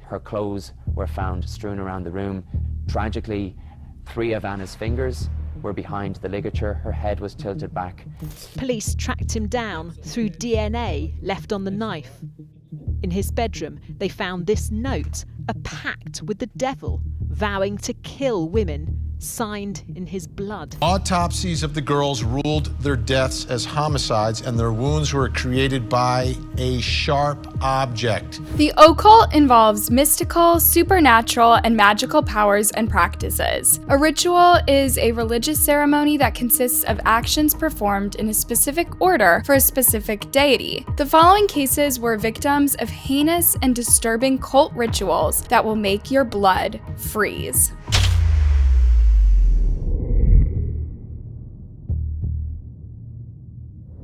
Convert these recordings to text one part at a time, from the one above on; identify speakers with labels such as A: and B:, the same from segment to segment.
A: Her clothes were found strewn around the room. Tragically, 3 of Anna's fingers were behind the ligature. Her head was tilted back.
B: Police tracked him down through DNA left on the knife. In his bedroom, they found this note, a pact with the devil, vowing to kill women, signed in his blood.
C: Autopsies of the girls ruled their deaths as homicides, and their wounds were created by a sharp object.
D: The occult involves mystical, supernatural, and magical powers and practices. A ritual is a religious ceremony that consists of actions performed in a specific order for a specific deity. The following cases were victims of heinous and disturbing cult rituals that will make your blood freeze.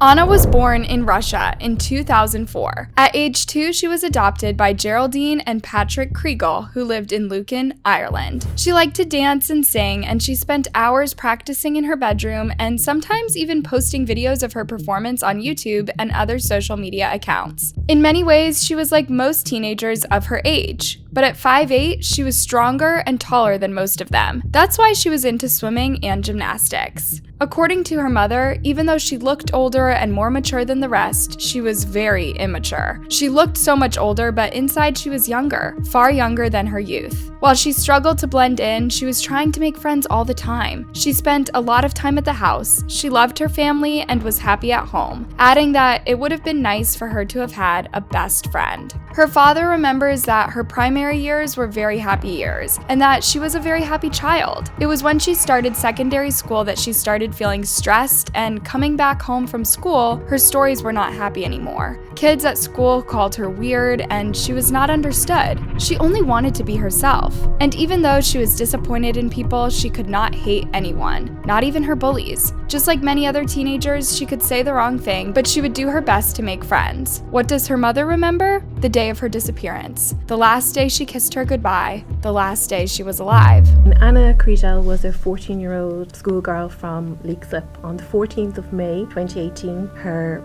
D: Anna was born in Russia in 2004. At age 2, she was adopted by Geraldine and Patrick Kriegel, who lived in Lucan, Ireland. She liked to dance and sing, and she spent hours practicing in her bedroom and sometimes even posting videos of her performance on YouTube and other social media accounts. In many ways, she was like most teenagers of her age. But at 5'8", she was stronger and taller than most of them. That's why she was into swimming and gymnastics. According to her mother, even though she looked older and more mature than the rest, she was very immature. She looked so much older, but inside she was younger, far younger than her youth. While she struggled to blend in, she was trying to make friends all the time. She spent a lot of time at the house. She loved her family and was happy at home, adding that it would have been nice for her to have had a best friend. Her father remembers that her primary years were very happy years, and that she was a very happy child. It was when she started secondary school that she started feeling stressed, and coming back home from school, her stories were not happy anymore. Kids at school called her weird, and she was not understood. She only wanted to be herself. And even though she was disappointed in people, she could not hate anyone, not even her bullies. Just like many other teenagers, she could say the wrong thing, but she would do her best to make friends. What does her mother remember? The day of her disappearance. The last day she kissed her goodbye. The last day she was alive.
E: Anna Kriegel was a 14-year-old schoolgirl from Leixlip. On the 14th of May 2018, her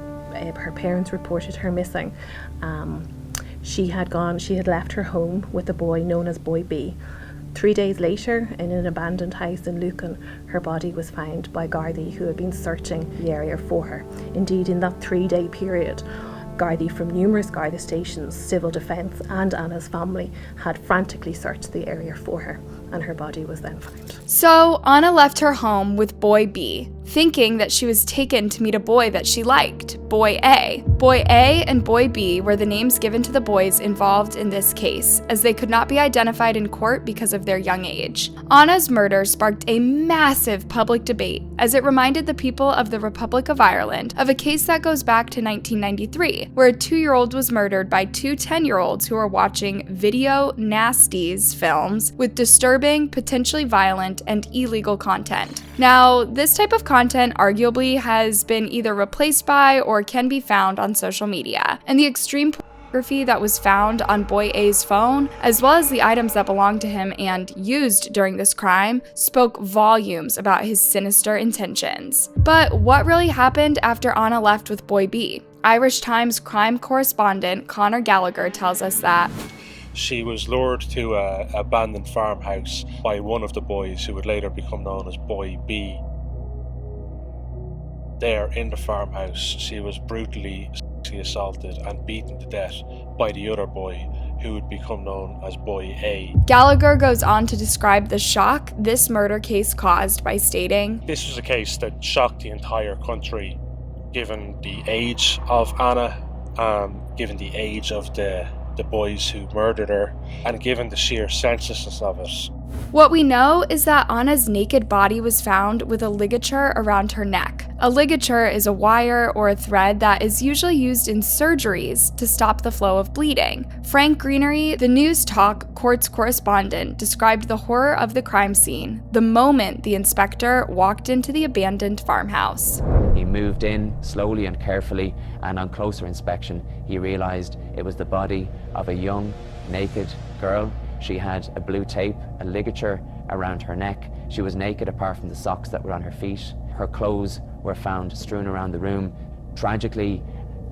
E: parents reported her missing. She had left her home with a boy known as Boy B. 3 days later, in an abandoned house in Lucan, her body was found by Gardaí who had been searching the area for her. Indeed, in that 3-day period, Gardaí from numerous Garda stations, civil defence and Anna's family had frantically searched the area for her, and her body was then found.
D: So Anna left her home with Boy B, thinking that she was taken to meet a boy that she liked, Boy A. Boy A and Boy B were the names given to the boys involved in this case, as they could not be identified in court because of their young age. Anna's murder sparked a massive public debate, as it reminded the people of the Republic of Ireland of a case that goes back to 1993, where a 2-year-old was murdered by 2 10-year-olds who were watching video nasties films with disturbing, potentially violent, and illegal content. Now, this type of content arguably has been either replaced by or can be found on social media, and the extreme pornography that was found on Boy A's phone, as well as the items that belonged to him and used during this crime, spoke volumes about his sinister intentions. But what really happened after Anna left with Boy B? Irish Times crime correspondent Conor Gallagher tells us that
F: she was lured to an abandoned farmhouse by one of the boys who would later become known as Boy B. There in the farmhouse, she was brutally sexually assaulted and beaten to death by the other boy who would become known as Boy A.
D: Gallagher goes on to describe the shock this murder case caused by stating,
F: "This was a case that shocked the entire country, given the age of Anna, given the age of the boys who murdered her, and given the sheer senselessness of it."
D: What we know is that Anna's naked body was found with a ligature around her neck. A ligature is a wire or a thread that is usually used in surgeries to stop the flow of bleeding. Frank Greenery, the News Talk courts correspondent, described the horror of the crime scene the moment the inspector walked into the abandoned farmhouse.
A: He moved in slowly and carefully, and on closer inspection, he realized it was the body of a young, naked girl. She had a blue tape, a ligature around her neck. She was naked apart from the socks that were on her feet. Her clothes were found strewn around the room. Tragically,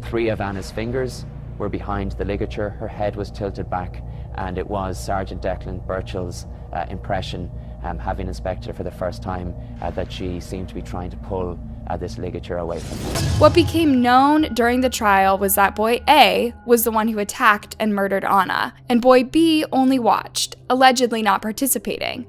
A: 3 of Anna's fingers were behind the ligature. Her head was tilted back, and it was Sergeant Declan Birchall's impression, having inspected her for the first time, that she seemed to be trying to pull this ligature away from her.
D: What became known during the trial was that boy A was the one who attacked and murdered Anna, and boy B only watched, allegedly not participating.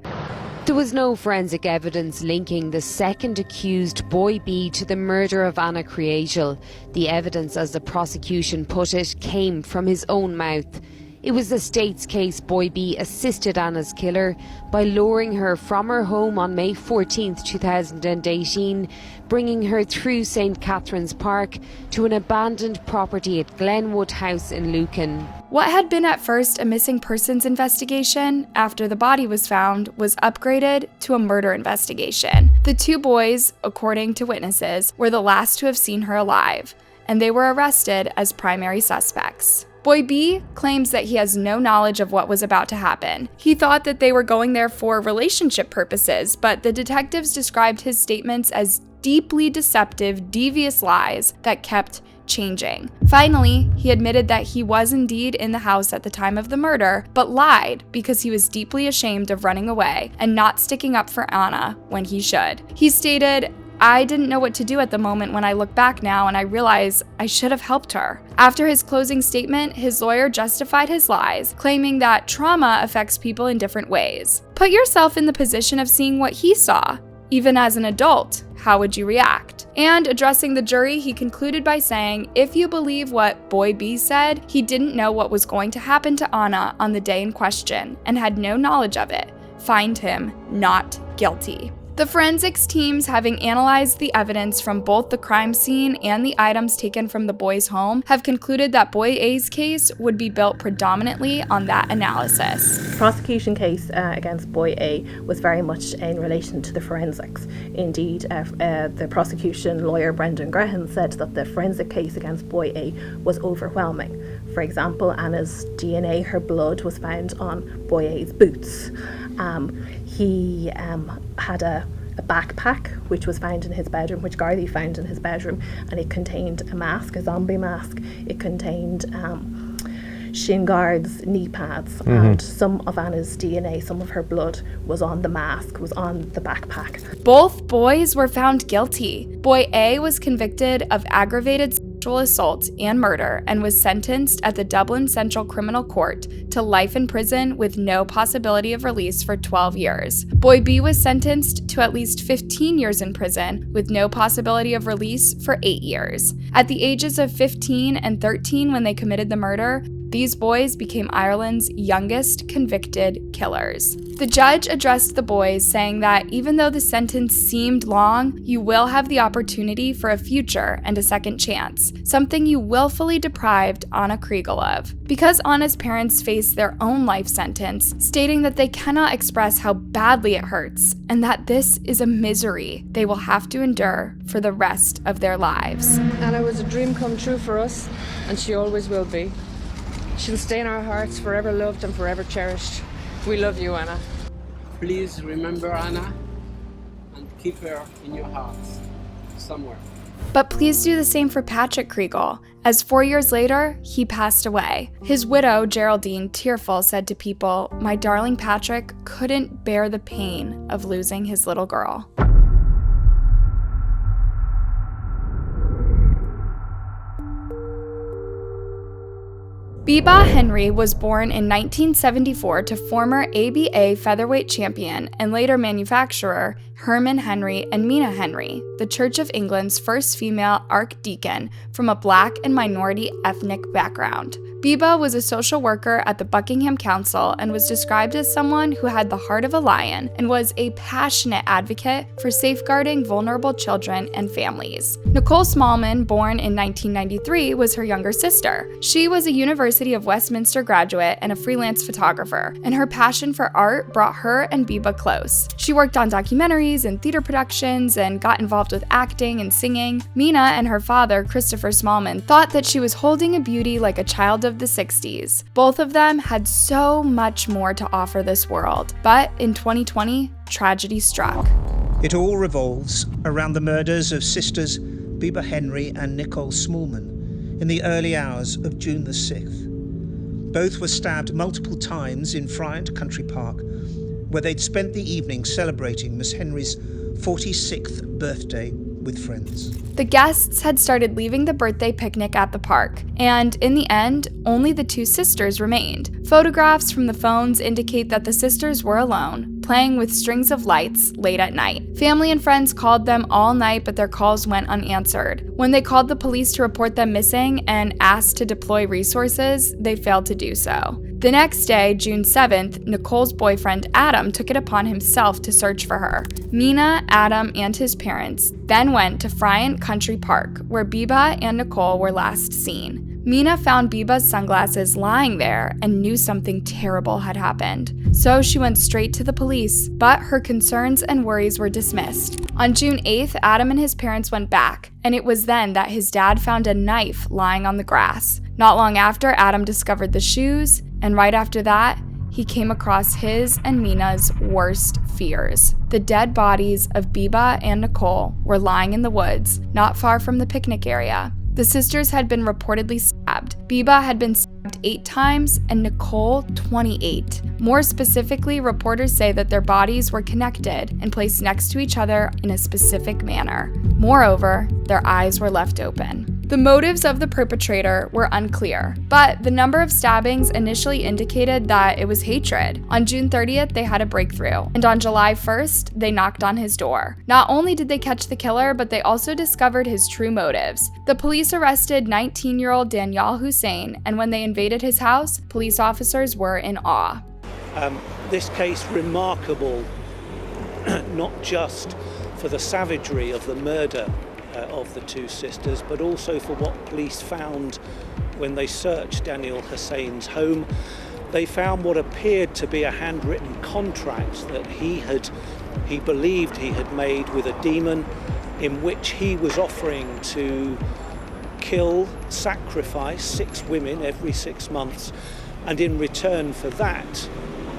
G: There was no forensic evidence linking the second accused, boy B, to the murder of Anna Kriegel. The evidence, as the prosecution put it, came from his own mouth. It was the state's case boy B assisted Anna's killer by luring her from her home on May 14th, 2018, bringing her through St. Catherine's Park to an abandoned property at Glenwood House in Lucan.
D: What had been at first a missing persons investigation after the body was found was upgraded to a murder investigation. The two boys, according to witnesses, were the last to have seen her alive, and they were arrested as primary suspects. Boy B claims that he has no knowledge of what was about to happen. He thought that they were going there for relationship purposes, but the detectives described his statements as deeply deceptive, devious lies that kept changing. Finally, he admitted that he was indeed in the house at the time of the murder, but lied because he was deeply ashamed of running away and not sticking up for Anna when he should. He stated, "I didn't know what to do at the moment when I look back now and I realize I should have helped her." After his closing statement, his lawyer justified his lies, claiming that trauma affects people in different ways. Put yourself in the position of seeing what he saw. Even as an adult, how would you react? And addressing the jury, he concluded by saying, if you believe what boy B said, he didn't know what was going to happen to Anna on the day in question and had no knowledge of it. Find him not guilty. The forensics teams, having analyzed the evidence from both the crime scene and the items taken from the boy's home, have concluded that boy A's case would be built predominantly on that analysis.
E: The prosecution case against boy A was very much in relation to the forensics. Indeed, the prosecution lawyer Brendan Graham said that the forensic case against boy A was overwhelming. For example, Anna's DNA, her blood, was found on boy A's boots. He had a backpack which was found in his bedroom, which Gardaí found in his bedroom, and it contained a mask, a zombie mask. It contained shin guards, knee pads, and some of Anna's DNA, some of her blood, was on the mask, was on the backpack.
D: Both boys were found guilty. Boy A was convicted of aggravated sexual assault and murder and was sentenced at the Dublin Central Criminal Court to life in prison with no possibility of release for 12 years. Boy B was sentenced to at least 15 years in prison with no possibility of release for 8 years. At the ages of 15 and 13 when they committed the murder, these boys became Ireland's youngest convicted killers. The judge addressed the boys, saying that even though the sentence seemed long, you will have the opportunity for a future and a second chance, something you willfully deprived Anna Kriegel of. Because Anna's parents face their own life sentence, stating that they cannot express how badly it hurts, and that this is a misery they will have to endure for the rest of their lives.
H: Anna was a dream come true for us, and she always will be. She'll stay in our hearts, forever loved and forever cherished. We love you, Anna.
I: Please remember Anna and keep her in your hearts somewhere.
D: But please do the same for Patrick Kriegel, as 4 years later, he passed away. His widow, Geraldine, tearful, said to People, "My darling Patrick couldn't bear the pain of losing his little girl." Biba Henry was born in 1974 to former ABA featherweight champion and later manufacturer Herman Henry and Mina Henry, the Church of England's first female archdeacon from a black and minority ethnic background. Biba was a social worker at the Buckingham Council and was described as someone who had the heart of a lion and was a passionate advocate for safeguarding vulnerable children and families. Nicole Smallman, born in 1993, was her younger sister. She was a University of Westminster graduate and a freelance photographer, and her passion for art brought her and Biba close. She worked on documentaries and theater productions and got involved with acting and singing. Mina and her father, Christopher Smallman, thought that she was holding a beauty like a child of the 60s. Both of them had so much more to offer this world, but in 2020, tragedy struck.
J: It all revolves around the murders of sisters Biba Henry and Nicole Smallman in the early hours of June the 6th. Both were stabbed multiple times in Friant Country Park, where they'd spent the evening celebrating Miss Henry's 46th birthday with friends.
D: The guests had started leaving the birthday picnic at the park, and in the end, only the two sisters remained. Photographs from the phones indicate that the sisters were alone, playing with strings of lights late at night. Family and friends called them all night, but their calls went unanswered. When they called the police to report them missing and asked to deploy resources, they failed to do so. The next day, June 7th, Nicole's boyfriend Adam took it upon himself to search for her. Mina, Adam, and his parents then went to Friant Country Park, where Biba and Nicole were last seen. Mina found Biba's sunglasses lying there and knew something terrible had happened. So she went straight to the police, but her concerns and worries were dismissed. On June 8th, Adam and his parents went back, and it was then that his dad found a knife lying on the grass. Not long after, Adam discovered the shoes, and right after that, he came across his and Mina's worst fears. The dead bodies of Biba and Nicole were lying in the woods, not far from the picnic area. The sisters had been reportedly stabbed. Biba had been stabbed 8 times and Nicole 28. More specifically, reporters say that their bodies were connected and placed next to each other in a specific manner. Moreover, their eyes were left open. The motives of the perpetrator were unclear, but the number of stabbings initially indicated that it was hatred. On June 30th, they had a breakthrough, and on July 1st, they knocked on his door. Not only did they catch the killer, but they also discovered his true motives. The police arrested 19-year-old Daniel Hussein, and when they invaded his house, police officers were in awe.
J: This case remarkable, not just for the savagery of the murder of the two sisters, but also for what police found when they searched Daniel Hussein's home. They found what appeared to be a handwritten contract that he believed he had made with a demon, in which he was offering to sacrifice 6 women every 6 months, and in return for that,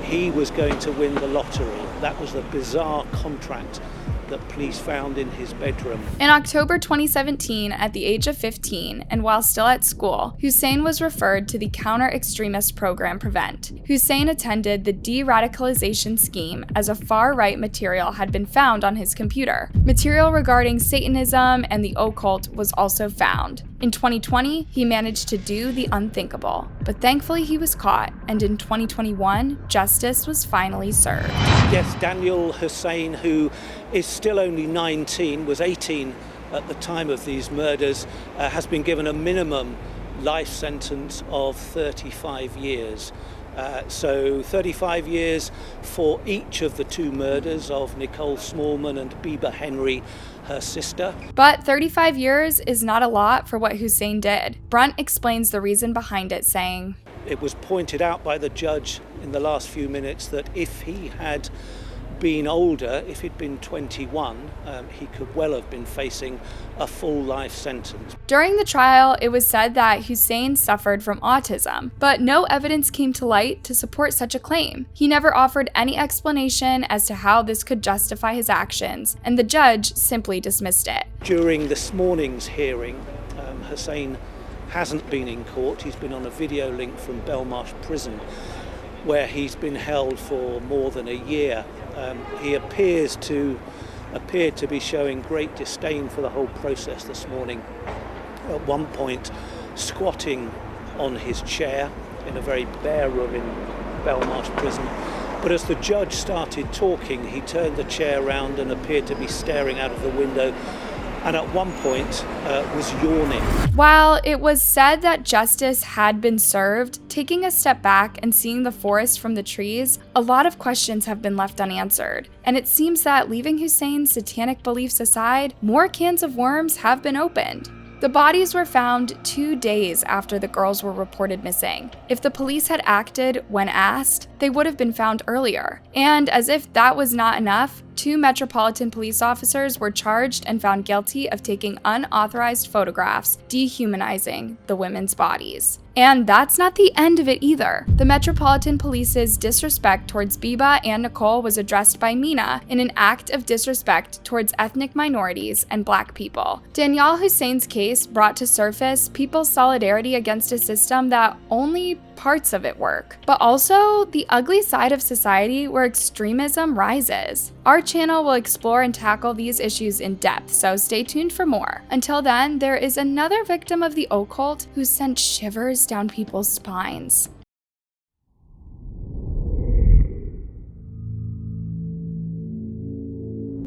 J: he was going to win the lottery. That was the bizarre contract that police found in his bedroom.
D: In October 2017, at the age of 15, and while still at school, Hussein was referred to the counter-extremist program PREVENT. Hussein attended the de-radicalization scheme as a far-right material had been found on his computer. Material regarding Satanism and the occult was also found. In 2020, he managed to do the unthinkable, but thankfully he was caught, and in 2021, justice was finally served.
J: Yes, Daniel Hussein, who is still only 19, was 18 at the time of these murders, has been given a minimum life sentence of 35 years. So 35 years for each of the 2 murders of Nicole Smallman and Biba Henry, her sister.
D: But 35 years is not a lot for what Hussein did. Brunt explains the reason behind it, saying,
J: "It was pointed out by the judge in the last few minutes that if he had been older, if he'd been 21, he could well have been facing a full life sentence."
D: During the trial, it was said that Hussein suffered from autism, but no evidence came to light to support such a claim. He never offered any explanation as to how this could justify his actions, and the judge simply dismissed it.
J: During this morning's hearing, Hussein hasn't been in court. He's been on a video link from Belmarsh Prison, where he's been held for more than a year. He appeared to be showing great disdain for the whole process this morning. At one point, squatting on his chair in a very bare room in Belmarsh Prison. But as the judge started talking, he turned the chair around and appeared to be staring out of the window, and at one point was yawning.
D: While it was said that justice had been served, taking a step back and seeing the forest from the trees, a lot of questions have been left unanswered. And it seems that, leaving Hussein's satanic beliefs aside, more cans of worms have been opened. The bodies were found 2 days after the girls were reported missing. If the police had acted when asked, they would have been found earlier. And as if that was not enough, 2 Metropolitan Police officers were charged and found guilty of taking unauthorized photographs, dehumanizing the women's bodies. And that's not the end of it either. The Metropolitan Police's disrespect towards Biba and Nicole was addressed by Mina in an act of disrespect towards ethnic minorities and Black people. Daniel Hussein's case brought to surface people's solidarity against a system that only parts of it work, but also the ugly side of society where extremism rises. Our channel will explore and tackle these issues in depth, so stay tuned for more. Until then, there is another victim of the occult who sent shivers down people's spines.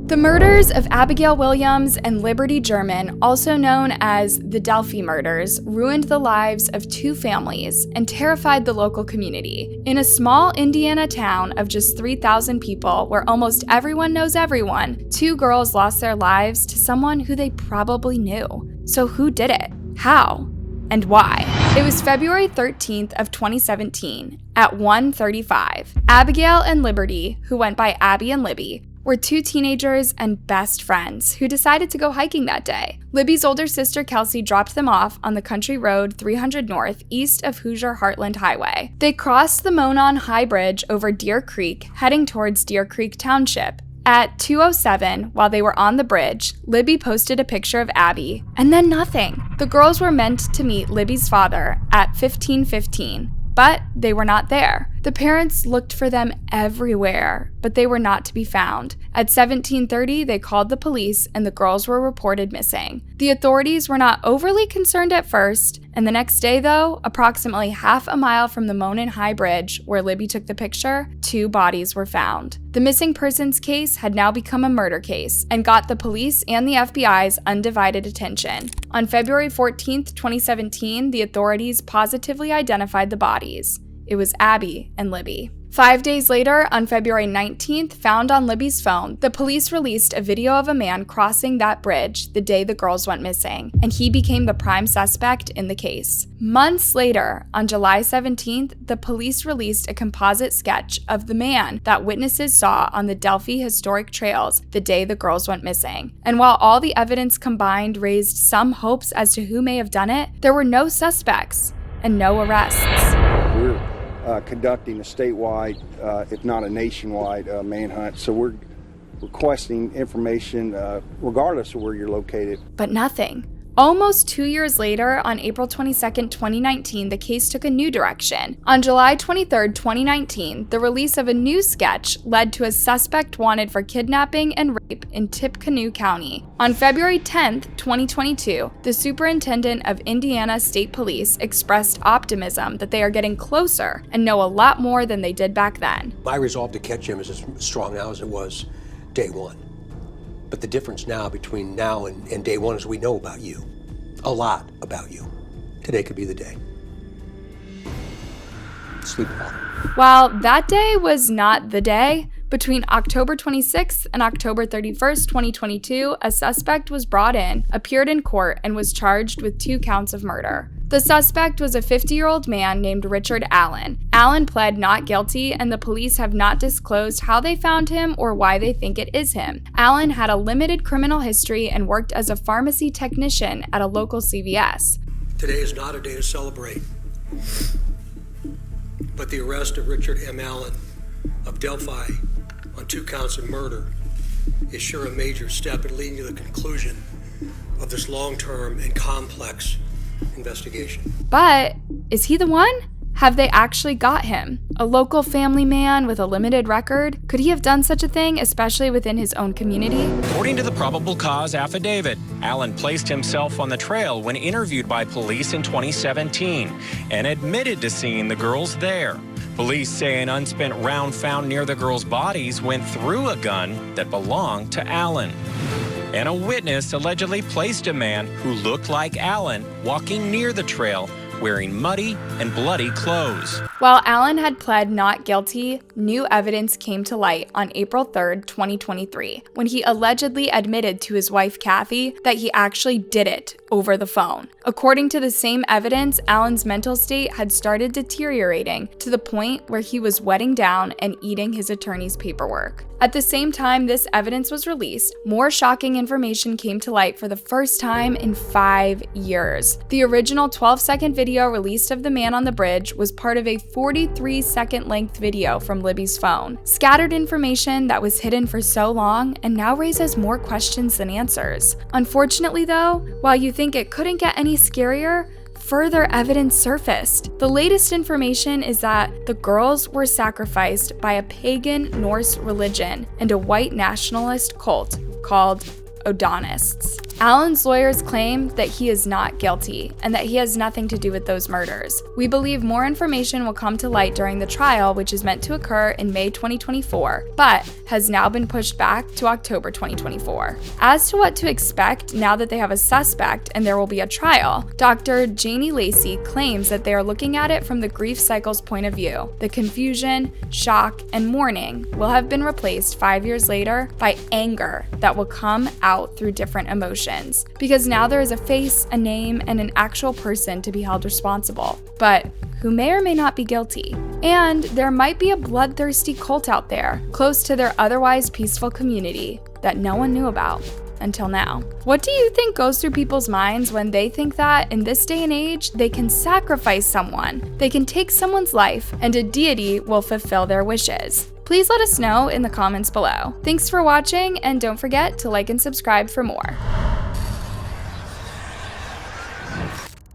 D: The murders of Abigail Williams and Liberty German, also known as the Delphi murders, ruined the lives of two families and terrified the local community. In a small Indiana town of just 3,000 people, where almost everyone knows everyone, two girls lost their lives to someone who they probably knew. So who did it? How? And why? It was February 13th of 2017 at 1:35. Abigail and Liberty, who went by Abby and Libby, were two teenagers and best friends who decided to go hiking that day. Libby's older sister Kelsey dropped them off on the country road 300 north east of Hoosier Heartland Highway. They crossed the Monon High Bridge over Deer Creek, heading towards Deer Creek Township. At 2:07, while they were on the bridge, Libby posted a picture of Abby, and then nothing. The girls were meant to meet Libby's father at 15:15. But they were not there. The parents looked for them everywhere, but they were not to be found. At 17:30, they called the police and the girls were reported missing. The authorities were not overly concerned at first, and the next day though, approximately half a mile from the Monon High Bridge, where Libby took the picture, two bodies were found. The missing persons case had now become a murder case and got the police and the FBI's undivided attention. On February 14th, 2017, the authorities positively identified the bodies. It was Abby and Libby. 5 days later, on February 19th, found on Libby's phone, the police released a video of a man crossing that bridge the day the girls went missing, and he became the prime suspect in the case. Months later, on July 17th, the police released a composite sketch of the man that witnesses saw on the Delphi historic trails the day the girls went missing. And while all the evidence combined raised some hopes as to who may have done it, there were no suspects and no arrests.
K: We're conducting a statewide, if not a nationwide, manhunt. So we're requesting information regardless of where you're located.
D: But nothing. Almost 2 years later, on April 22nd, 2019, the case took a new direction. On July 23rd, 2019, the release of a new sketch led to a suspect wanted for kidnapping and rape in Tippecanoe County. On February 10th, 2022, the superintendent of Indiana State Police expressed optimism that they are getting closer and know a lot more than they did back then.
L: My resolve to catch him is as strong now as it was day one. But the difference now between now and day one is we know about you. A lot about you. Today could be the day. Sleep well.
D: While that day was not the day, between October 26th and October 31st, 2022, a suspect was brought in, appeared in court, and was charged with 2 counts of murder. The suspect was a 50-year-old man named Richard Allen. Allen pled not guilty, and the police have not disclosed how they found him or why they think it is him. Allen had a limited criminal history and worked as a pharmacy technician at a local CVS.
L: Today is not a day to celebrate, but the arrest of Richard M. Allen of Delphi on 2 counts of murder is sure a major step in leading to the conclusion of this long-term and complex investigation.
D: But is he the one? Have they actually got him? A local family man with a limited record? Could he have done such a thing, especially within his own community?
M: According to the probable cause affidavit, Allen placed himself on the trail when interviewed by police in 2017 and admitted to seeing the girls there. Police say an unspent round found near the girls' bodies went through a gun that belonged to Allen. And a witness allegedly placed a man who looked like Allen walking near the trail, wearing muddy and bloody clothes.
D: While Allen had pled not guilty, new evidence came to light on April 3rd, 2023, when he allegedly admitted to his wife Kathy that he actually did it over the phone. According to the same evidence, Allen's mental state had started deteriorating to the point where he was wetting down and eating his attorney's paperwork. At the same time this evidence was released, more shocking information came to light for the first time in 5 years. The original 12-second video released of the man on the bridge was part of a 43-second length video from Libby's phone. Scattered information that was hidden for so long and now raises more questions than answers. Unfortunately though, while you think it couldn't get any scarier, further evidence surfaced. The latest information is that the girls were sacrificed by a pagan Norse religion and a white nationalist cult called Odonists. Alan's lawyers claim that he is not guilty and that he has nothing to do with those murders. We believe more information will come to light during the trial, which is meant to occur in May 2024, but has now been pushed back to October 2024. As to what to expect now that they have a suspect and there will be a trial, Dr. Janie Lacey claims that they are looking at it from the grief cycle's point of view. The confusion, shock, and mourning will have been replaced 5 years later by anger that will come out through different emotions. Because now there is a face, a name, and an actual person to be held responsible, but who may or may not be guilty. And there might be a bloodthirsty cult out there, close to their otherwise peaceful community, that no one knew about until now. What do you think goes through people's minds when they think that in this day and age, they can sacrifice someone, they can take someone's life, and a deity will fulfill their wishes? Please let us know in the comments below. Thanks for watching, and don't forget to like and subscribe for more.